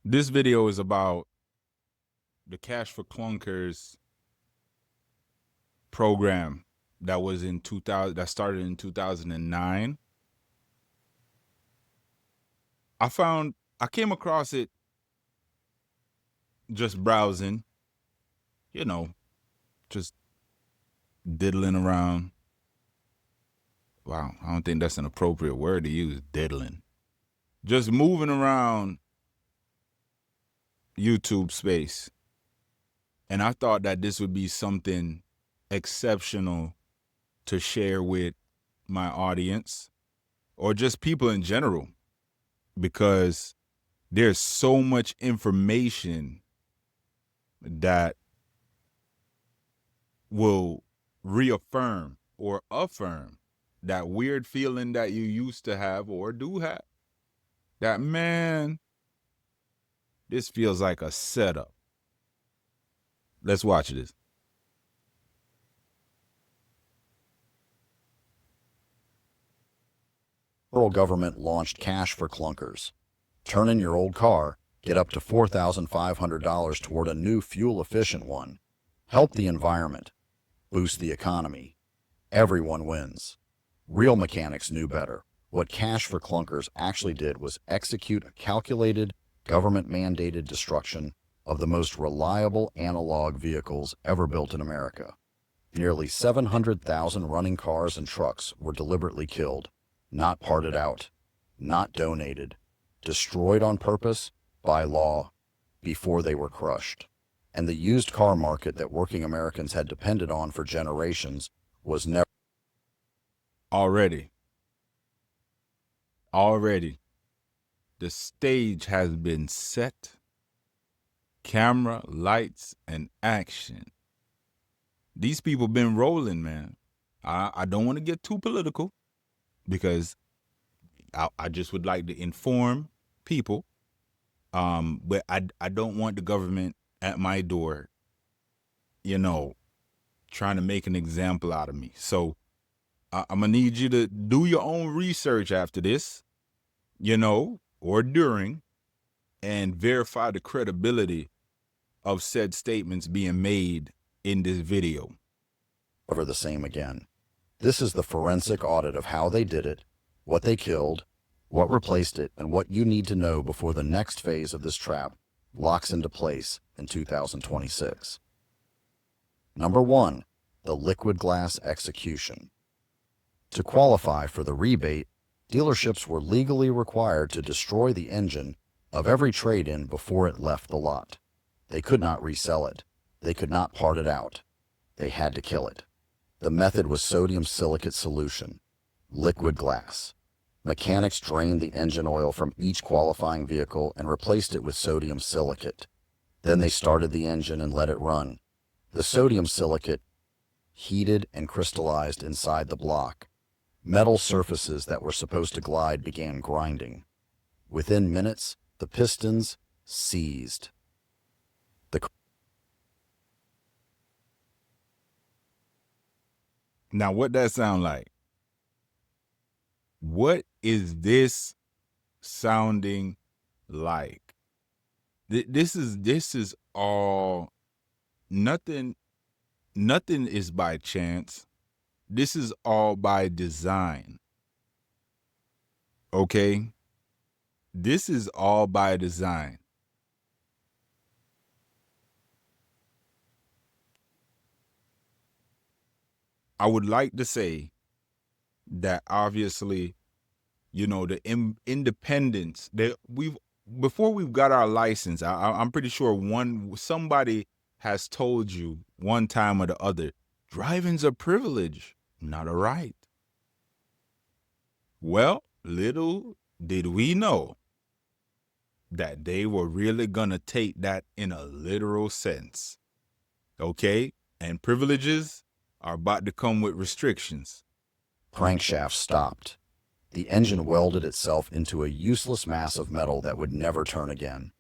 This video is about the Cash for Clunkers program that was in 2000, that started in 2009. I came across it just browsing, you know, just diddling around. Wow, I don't think that's an appropriate word to use, diddling. Just moving around YouTube space. And I thought that this would be something exceptional to share with my audience or just people in general, because there's so much information that will reaffirm or affirm that weird feeling that you used to have or do have, that, man, this feels like a setup. Let's watch this. Federal government launched Cash for Clunkers. Turn in your old car, get up to $4,500 toward a new fuel-efficient one. Help the environment. Boost the economy. Everyone wins. Real mechanics knew better. What Cash for Clunkers actually did was execute a calculated, government-mandated destruction of the most reliable analog vehicles ever built in America. Nearly 700,000 running cars and trucks were deliberately killed, not parted out, not donated, destroyed on purpose, by law, before they were crushed. And the used car market that working Americans had depended on for generations was never... Already, the stage has been set. Camera, lights, and action. These people been rolling, man. I don't want to get too political because I just would like to inform people. But I don't want the government at my door, trying to make an example out of me. So I'm gonna need you to do your own research after this, or during, and verify the credibility of said statements being made in this video. Never the same again. This is the forensic audit of how they did it, what they killed, what replaced it, and what you need to know before the next phase of this trap locks into place in 2026. Number 1, the liquid glass execution. To qualify for the rebate, dealerships were legally required to destroy the engine of every trade-in before it left the lot. They could not resell it. They could not part it out. They had to kill it. The method was sodium silicate solution, liquid glass. Mechanics drained the engine oil from each qualifying vehicle and replaced it with sodium silicate. Then they started the engine and let it run. The sodium silicate heated and crystallized inside the block. Metal surfaces that were supposed to glide began grinding. Within minutes, the pistons seized. Now, what that sound like? What is this sounding like? This is all nothing is by chance. This is all by design. Okay? This is all by design. I would like to say that obviously, the independence that before we've got our license, I'm pretty sure somebody has told you one time or the other, driving's a privilege, not a right. Well, little did we know that they were really gonna take that in a literal sense. Okay? And privileges are about to come with restrictions. Crankshaft stopped. The engine welded itself into a useless mass of metal that would never turn again.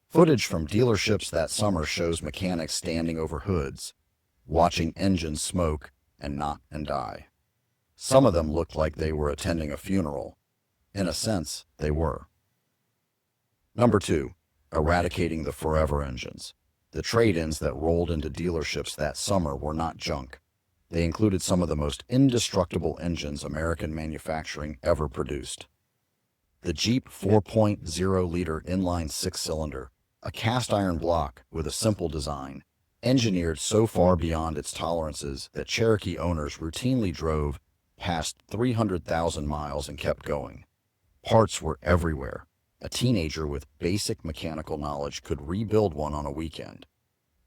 Footage from dealerships that summer shows mechanics standing over hoods, watching engines smoke and knot and die. Some of them looked like they were attending a funeral. In a sense, they were. Number 2, eradicating the forever engines. The trade-ins that rolled into dealerships that summer were not junk. They included some of the most indestructible engines American manufacturing ever produced. The Jeep 4.0-liter inline six-cylinder, a cast-iron block with a simple design, engineered so far beyond its tolerances that Cherokee owners routinely drove past 300,000 miles and kept going. Parts were everywhere. A teenager with basic mechanical knowledge could rebuild one on a weekend.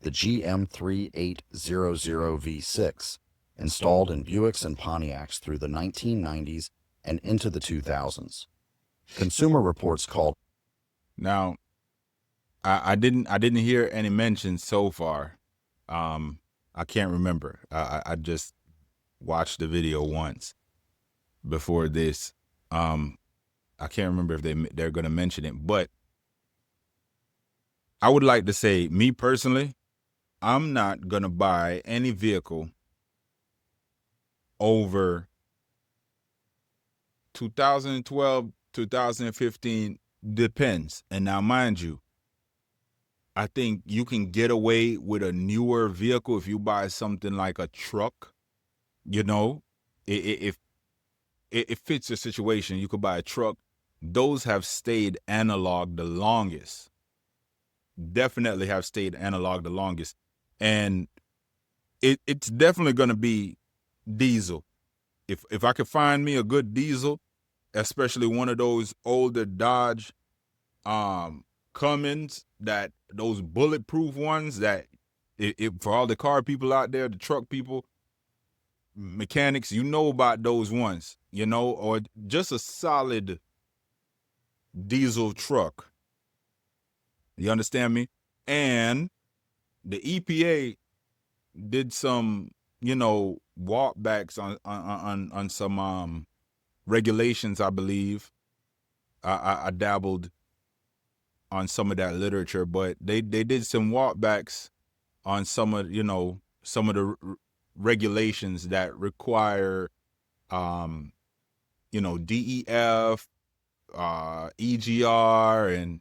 The GM 3800 V6, installed in Buicks and Pontiacs through the 1990s and into the 2000s. Consumer Reports called. Now, I didn't hear any mentions so far. I can't remember. I just watched the video once before this. I can't remember if they're going to mention it, but I would like to say, me personally, I'm not going to buy any vehicle over 2012, 2015, depends. And now, mind you, I think you can get away with a newer vehicle if you buy something like a truck. You know, if it fits your situation, you could buy a truck. Those have stayed analog the longest. Definitely have stayed analog the longest. And it's definitely going to be diesel. If I could find me a good diesel, especially one of those older Dodge Cummins, that those bulletproof ones that for all the car people out there, the truck people, mechanics, you know about those ones, you know, or just a solid diesel truck. You understand me? And the EPA did some, you know, walkbacks on some regulations, I believe. I dabbled on some of that literature, but they did some walkbacks on some of, you know, some of the regulations that require, you know, DEF, EGR, and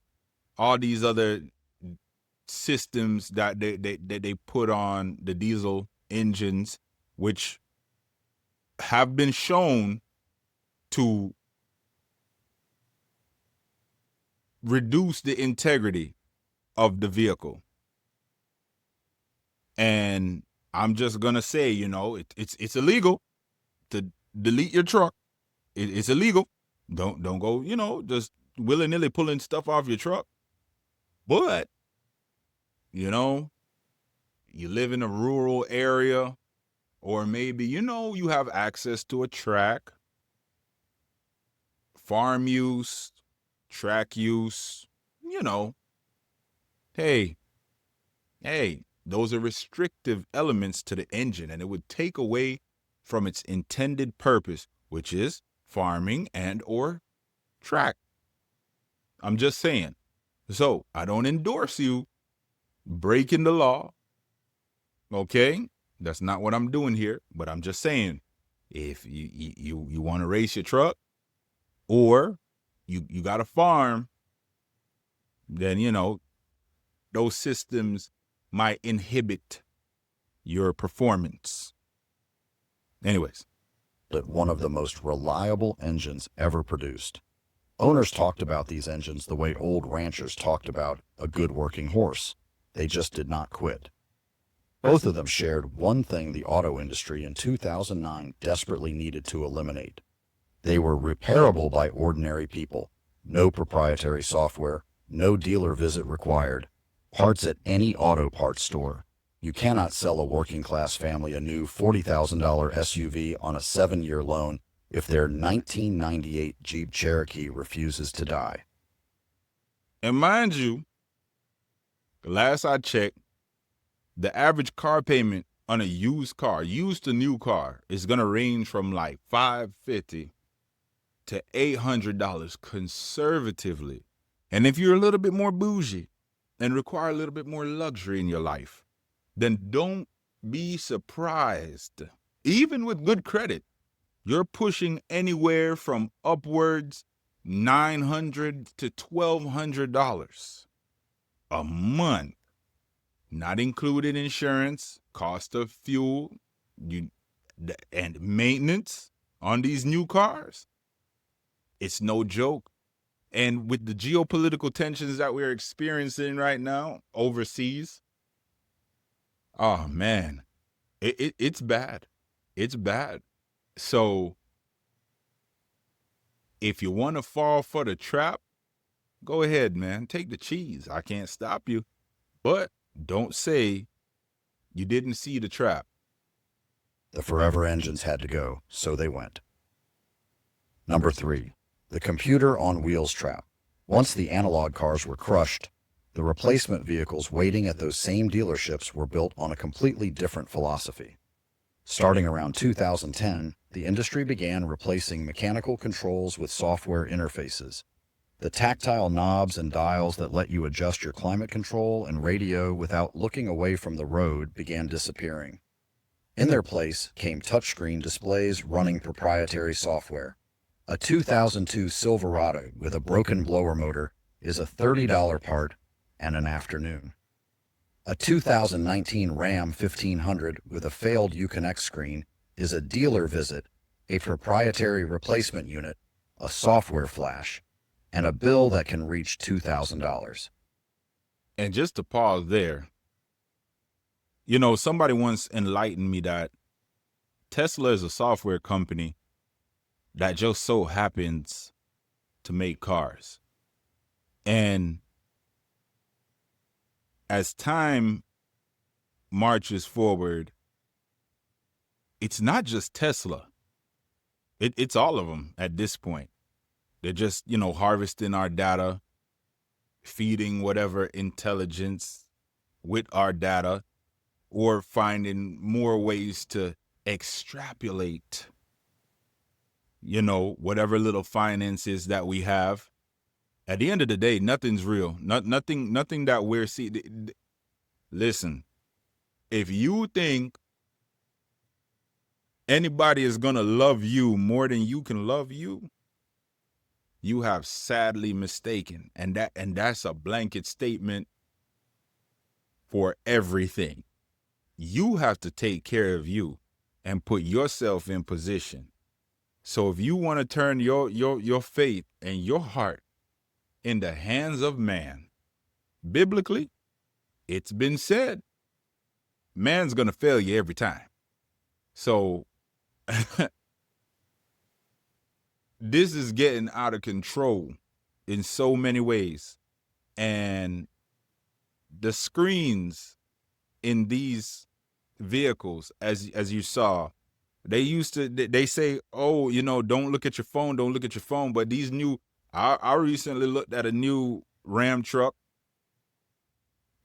all these other systems that they put on the diesel engines, which have been shown to reduce the integrity of the vehicle. And I'm just gonna say, you know, it's illegal to delete your truck. It's illegal. Don't go, you know, just willy-nilly pulling stuff off your truck. But, you know, you live in a rural area, or maybe, you know, you have access to a track, farm use, track use, you know, hey, those are restrictive elements to the engine, and it would take away from its intended purpose, which is farming and or track. I'm just saying. So I don't endorse you breaking the law. Okay? That's not what I'm doing here, but I'm just saying, if you want to race your truck, or you got a farm, then, you know, those systems might inhibit your performance. Anyways. One of the most reliable engines ever produced. Owners talked about these engines the way old ranchers talked about a good working horse. They just did not quit. Both of them shared one thing the auto industry in 2009 desperately needed to eliminate. They were repairable by ordinary people. No proprietary software, no dealer visit required. Parts at any auto parts store. You cannot sell a working-class family a new $40,000 SUV on a 7-year loan if their 1998 Jeep Cherokee refuses to die. And mind you, last I checked, the average car payment on a used car, used to new car, is going to range from like $550 to $800 conservatively. And if you're a little bit more bougie and require a little bit more luxury in your life, then don't be surprised. Even with good credit, you're pushing anywhere from upwards $900 to $1,200. a month, not included insurance, cost of fuel, and maintenance on these new cars. It's no joke. And with the geopolitical tensions that we're experiencing right now overseas, oh man, it's bad. It's bad. So if you want to fall for the trap, go ahead, man. Take the cheese. I can't stop you. But don't say you didn't see the trap. The forever engines had to go, so they went. Number 3, the computer on wheels trap. Once the analog cars were crushed, the replacement vehicles waiting at those same dealerships were built on a completely different philosophy. Starting around 2010, the industry began replacing mechanical controls with software interfaces. The tactile knobs and dials that let you adjust your climate control and radio without looking away from the road began disappearing. In their place came touchscreen displays running proprietary software. A 2002 Silverado with a broken blower motor is a $30 part and an afternoon. A 2019 Ram 1500 with a failed Uconnect screen is a dealer visit, a proprietary replacement unit, a software flash, and a bill that can reach $2,000. And just to pause there, somebody once enlightened me that Tesla is a software company that just so happens to make cars. And as time marches forward, it's not just Tesla. It's all of them at this point. They're just, harvesting our data, feeding whatever intelligence with our data, or finding more ways to extrapolate, whatever little finances that we have. At the end of the day, nothing's real. Nothing that we're seeing. Listen, if you think anybody is going to love you more than you can love you, you have sadly mistaken. And that's a blanket statement for everything. You have to take care of you and put yourself in position. So if you want to turn your faith and your heart in the hands of man, biblically, it's been said, man's going to fail you every time. So this is getting out of control in so many ways. And the screens in these vehicles, as you saw, they say, oh, don't look at your phone, don't look at your phone. But these I recently looked at a new Ram truck.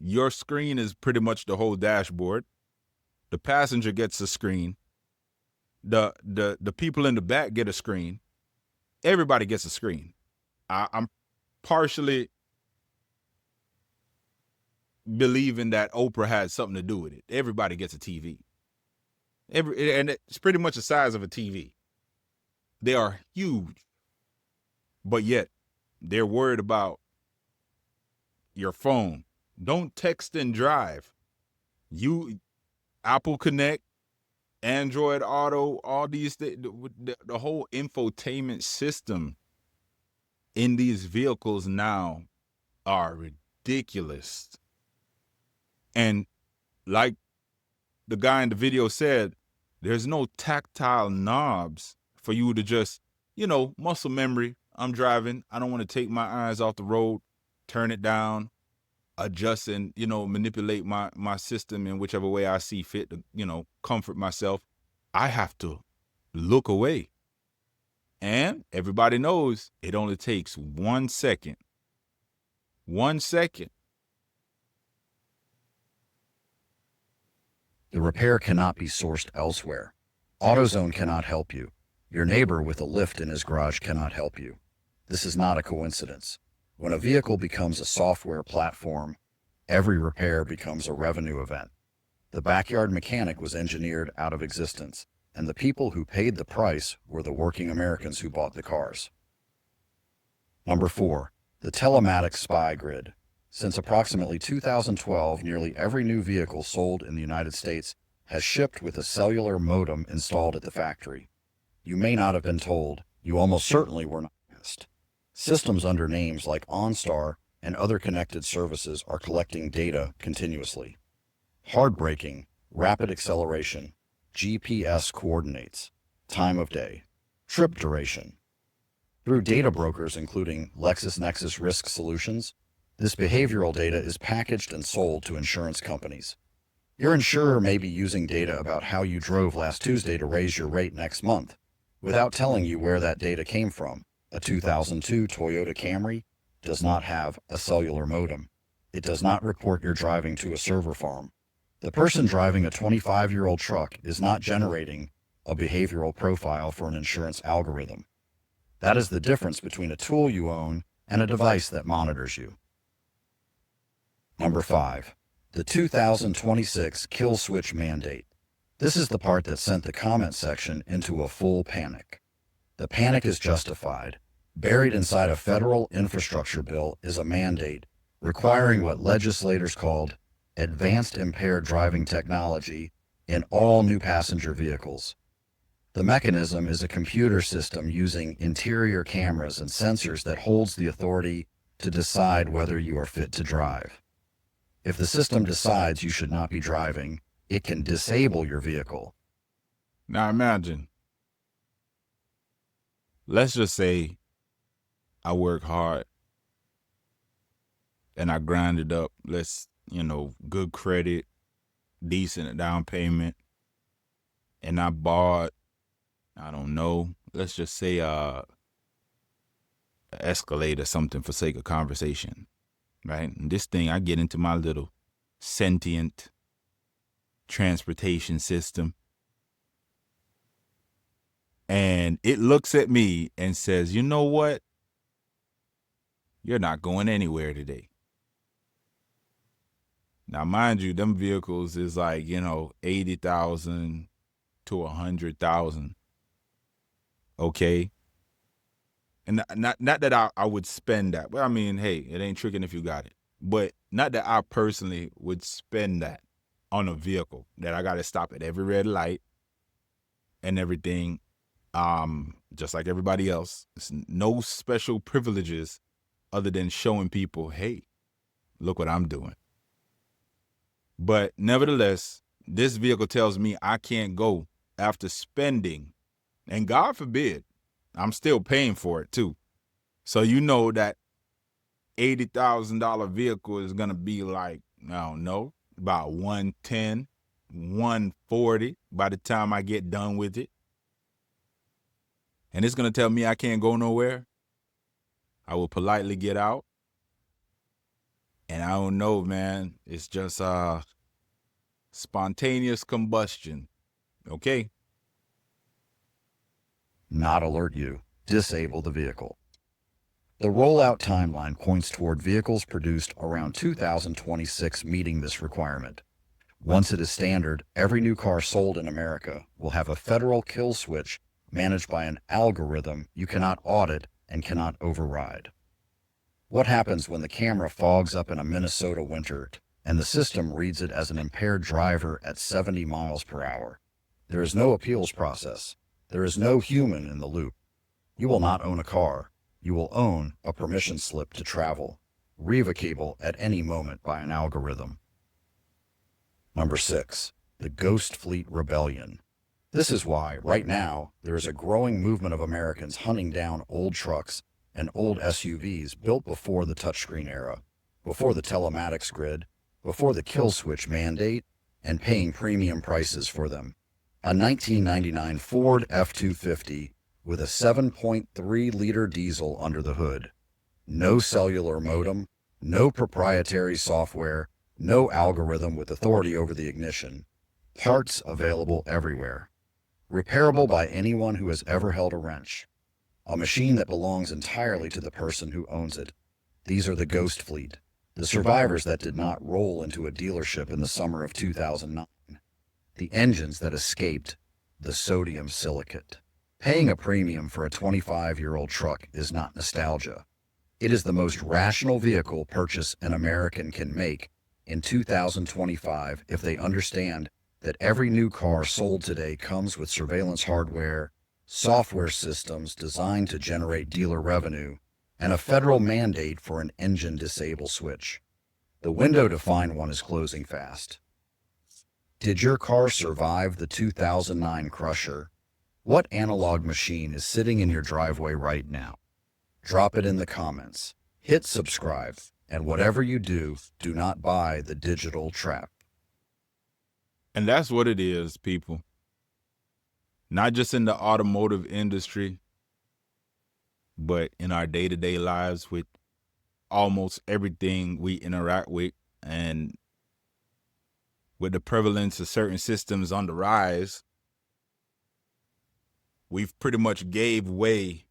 Your screen is pretty much the whole dashboard. The passenger gets a screen. The people in the back get a screen. Everybody gets a screen. I'm partially believing that Oprah had something to do with it. Everybody gets a TV. And it's pretty much the size of a TV. They are huge. But yet, they're worried about your phone. Don't text and drive. Apple Connect, Android Auto, all these things, the whole infotainment system in these vehicles now are ridiculous. And like the guy in the video said, there's no tactile knobs for you to just, muscle memory. I'm driving. I don't want to take my eyes off the road, turn it down, adjust and, manipulate my system in whichever way I see fit to, comfort myself. I have to look away. And everybody knows it only takes 1 second. 1 second. The repair cannot be sourced elsewhere. AutoZone cannot help you. Your neighbor with a lift in his garage cannot help you. This is not a coincidence. When a vehicle becomes a software platform, every repair becomes a revenue event. The backyard mechanic was engineered out of existence, and the people who paid the price were the working Americans who bought the cars. Number 4, the telematic spy grid. Since approximately 2012, nearly every new vehicle sold in the United States has shipped with a cellular modem installed at the factory. You may not have been told, you almost certainly were not asked. Systems under names like OnStar and other connected services are collecting data continuously. Hard braking, rapid acceleration, GPS coordinates, time of day, trip duration. Through data brokers including LexisNexis Risk Solutions, this behavioral data is packaged and sold to insurance companies. Your insurer may be using data about how you drove last Tuesday to raise your rate next month, without telling you where that data came from. A 2002 Toyota Camry does not have a cellular modem. It does not report your driving to a server farm. The person driving a 25-year-old truck is not generating a behavioral profile for an insurance algorithm. That is the difference between a tool you own and a device that monitors you. Number 5. The 2026 Kill Switch Mandate. This is the part that sent the comment section into a full panic. The panic is justified. Buried inside a federal infrastructure bill is a mandate requiring what legislators called advanced impaired driving technology in all new passenger vehicles. The mechanism is a computer system using interior cameras and sensors that holds the authority to decide whether you are fit to drive. If the system decides you should not be driving, it can disable your vehicle. Now imagine, let's just say I work hard and I grinded up, good credit, decent down payment, and I bought, let's just say an Escalade or something for sake of conversation, right? And this thing, I get into my little sentient transportation system, and it looks at me and says, you know what? You're not going anywhere today. Now, mind you, them vehicles is like, 80,000 to 100,000. Okay. And not that I would spend that. Well, I mean, hey, it ain't tricking if you got it. But not that I personally would spend that on a vehicle that I got to stop at every red light and everything. Just like everybody else. It's no special privileges other than showing people, hey, look what I'm doing. But nevertheless, this vehicle tells me I can't go after spending, and God forbid, I'm still paying for it too. So you know that $80,000 vehicle is going to be like, I don't know, about 110, 140 by the time I get done with it. And it's going to tell me I can't go nowhere. I will politely get out. And I don't know, man. It's just spontaneous combustion. Okay? Not alert you. Disable the vehicle. The rollout timeline points toward vehicles produced around 2026 meeting this requirement. Once it is standard, every new car sold in America will have a federal kill switch managed by an algorithm you cannot audit and cannot override. What happens when the camera fogs up in a Minnesota winter and the system reads it as an impaired driver at 70 miles per hour? There is no appeals process. There is no human in the loop. You will not own a car. You will own a permission slip to travel, revocable at any moment by an algorithm. Number 6, the Ghost Fleet Rebellion. This is why, right now, there is a growing movement of Americans hunting down old trucks and old SUVs built before the touchscreen era, before the telematics grid, before the kill switch mandate, and paying premium prices for them. A 1999 Ford F-250 with a 7.3-liter diesel under the hood. No cellular modem, no proprietary software, no algorithm with authority over the ignition. Parts available everywhere. Repairable by anyone who has ever held a wrench. A machine that belongs entirely to the person who owns it. These are the Ghost Fleet, the survivors that did not roll into a dealership in the summer of 2009. The engines that escaped the sodium silicate. Paying a premium for a 25-year-old truck is not nostalgia. It is the most rational vehicle purchase an American can make in 2025 if they understand that every new car sold today comes with surveillance hardware, software systems designed to generate dealer revenue, and a federal mandate for an engine disable switch. The window to find one is closing fast. Did your car survive the 2009 Crusher? What analog machine is sitting in your driveway right now? Drop it in the comments. Hit subscribe, and whatever you do, do not buy the digital trap. And that's what it is, people. Not just in the automotive industry, but in our day-to-day lives with almost everything we interact with, and with the prevalence of certain systems on the rise, we've pretty much gave way,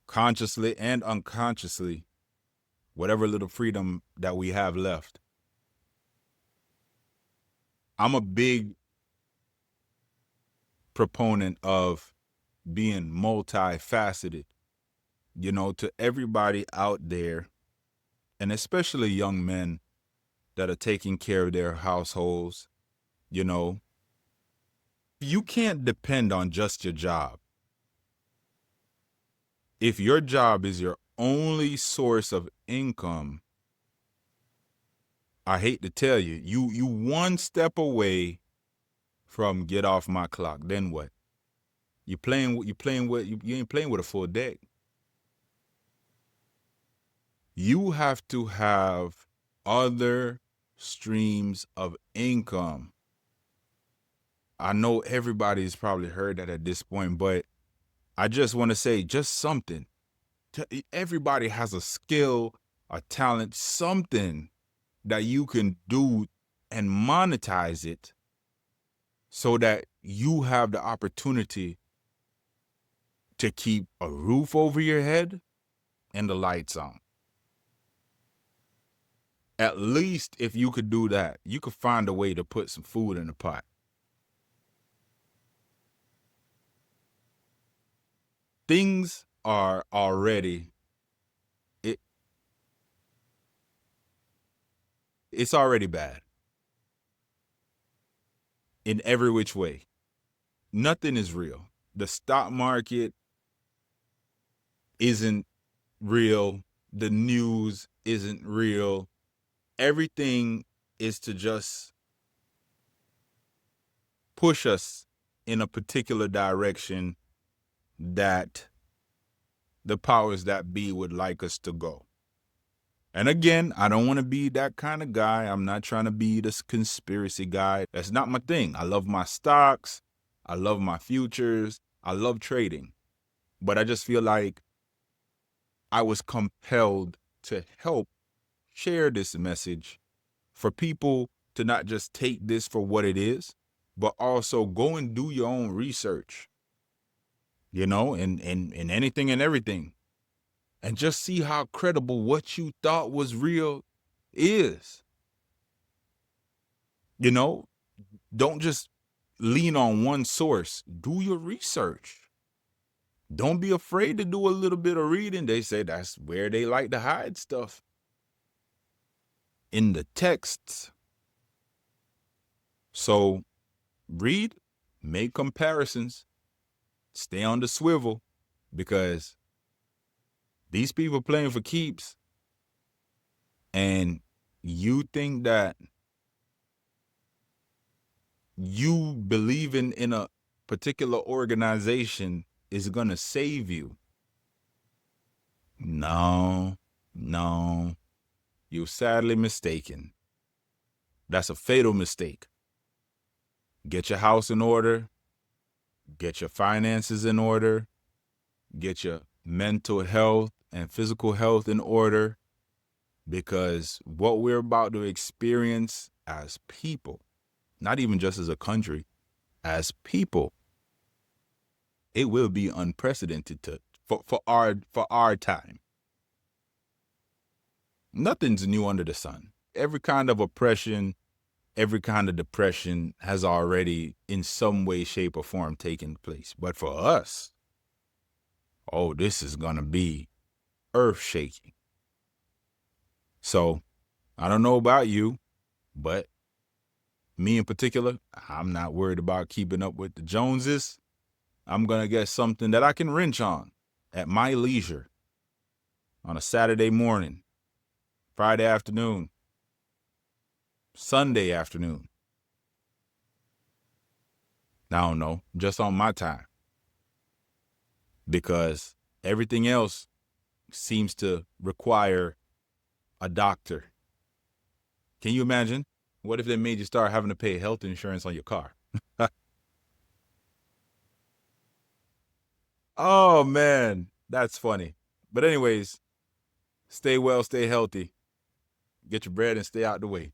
consciously and unconsciously, whatever little freedom that we have left. I'm a big proponent of being multifaceted, to everybody out there, and especially young men that are taking care of their households. You can't depend on just your job. If your job is your only source of income, I hate to tell you, you one step away from get off my clock. Then what? You ain't playing with a full deck. You have to have other streams of income. I know everybody's probably heard that at this point, but I just want to say just something. Everybody has a skill, a talent, something that you can do and monetize it so that you have the opportunity to keep a roof over your head and the lights on. At least if you could do that, you could find a way to put some food in the pot. Things are already, it's already bad in every which way. Nothing is real. The stock market isn't real. The news isn't real. Everything is to just push us in a particular direction that the powers that be would like us to go. And again, I don't want to be that kind of guy. I'm not trying to be this conspiracy guy. That's not my thing. I love my stocks. I love my futures. I love trading. But I just feel like I was compelled to help share this message for people to not just take this for what it is, but also go and do your own research, in anything and everything. And just see how credible what you thought was real is. Don't just lean on one source. Do your research. Don't be afraid to do a little bit of reading. They say that's where they like to hide stuff. In the texts. So read, make comparisons, stay on the swivel, because these people playing for keeps, and you think that you believing in a particular organization is going to save you. No, you're sadly mistaken. That's a fatal mistake. Get your house in order, get your finances in order, get your mental health and physical health in order, because what we're about to experience as people, not even just as a country, as people, it will be unprecedented for our time. Nothing's new under the sun. Every kind of oppression, every kind of depression has already in some way, shape, or form taken place. But for us, oh, this is going to be earth shaking. So I don't know about you, but me in particular, I'm not worried about keeping up with the Joneses. I'm going to get something that I can wrench on at my leisure on a Saturday morning, Friday afternoon, Sunday afternoon. I don't know, just on my time. Because everything else seems to require a doctor. Can you imagine? What if they made you start having to pay health insurance on your car? Oh, man, that's funny. But anyways, stay well, stay healthy. Get your bread and stay out the way.